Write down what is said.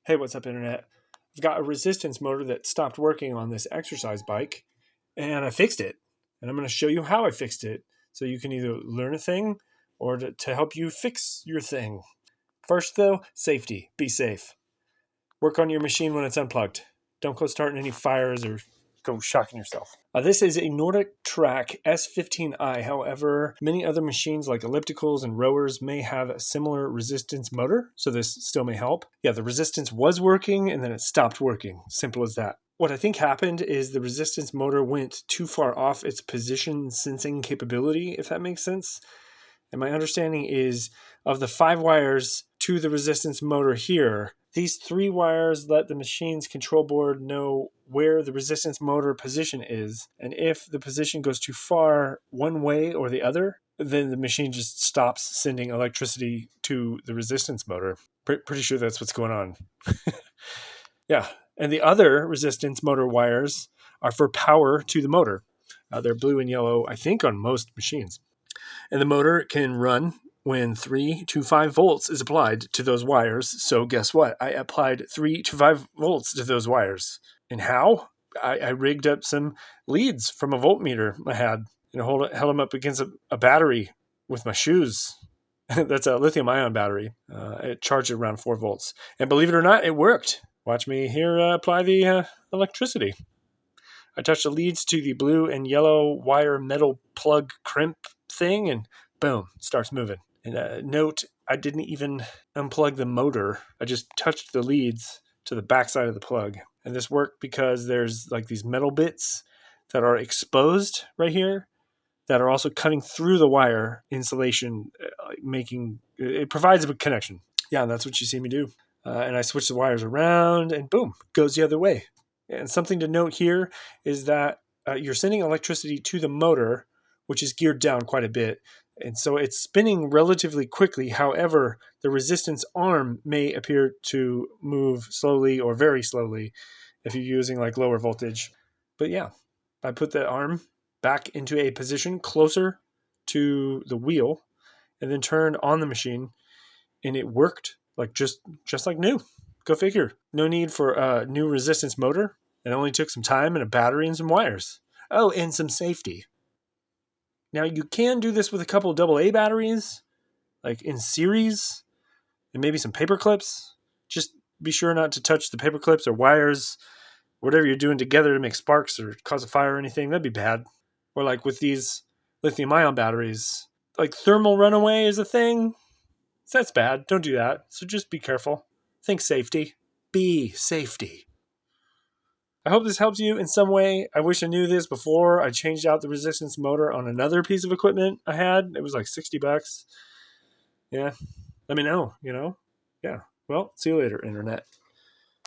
Hey, what's up, Internet? I've got a resistance motor that stopped working on this exercise bike, and I fixed it. And I'm going to show you how I fixed it so you can either learn a thing or to help you fix your thing. First, though, safety. Be safe. Work on your machine when it's unplugged. Don't go starting any fires or go shocking yourself. This is a NordicTrack s15i. However, many other machines like ellipticals and rowers may have a similar resistance motor, so this still may help. Yeah, the resistance was working and then it stopped working. Simple as that. What I think happened is the resistance motor went too far off its position sensing capability, if that makes sense. And my understanding is of the 5 wires to the resistance motor here, these 3 wires let the machine's control board know where the resistance motor position is. And if the position goes too far one way or the other, then the machine just stops sending electricity to the resistance motor. Pretty sure that's what's going on. Yeah. And the other resistance motor wires are for power to the motor. They're blue and yellow, I think, on most machines. And the motor can run when 3 to 5 volts is applied to those wires. So guess what? I applied 3 to 5 volts to those wires. And how? I rigged up some leads from a voltmeter I had and held them up against a battery with my shoes. That's a lithium-ion battery. It charged around 4 volts. And believe it or not, it worked. Watch me here apply the electricity. I touched the leads to the blue and yellow wire metal plug crimp thing, and boom, it starts moving. And note, I didn't even unplug the motor. I just touched the leads to the backside of the plug. And this worked because there's like these metal bits that are exposed right here that are also cutting through the wire insulation, it provides a connection. Yeah, and that's what you see me do. And I switch the wires around and boom, goes the other way. And something to note here is that you're sending electricity to the motor, which is geared down quite a bit. And so it's spinning relatively quickly. However, the resistance arm may appear to move slowly or very slowly if you're using like lower voltage. But yeah, I put the arm back into a position closer to the wheel and then turned on the machine, and it worked like just like new. Go figure. No need for a new resistance motor. It only took some time and a battery and some wires. Oh, and some safety. Now, you can do this with a couple AA batteries, like in series, and maybe some paper clips. Just be sure not to touch the paper clips or wires, whatever you're doing together to make sparks or cause a fire or anything. That'd be bad. Or like with these lithium-ion batteries, like thermal runaway is a thing. That's bad. Don't do that. So just be careful. Think safety. Be safety. I hope this helps you in some way. I wish I knew this before I changed out the resistance motor on another piece of equipment I had. It was like $60. Yeah. Let me know, Yeah. Well, see you later, Internet.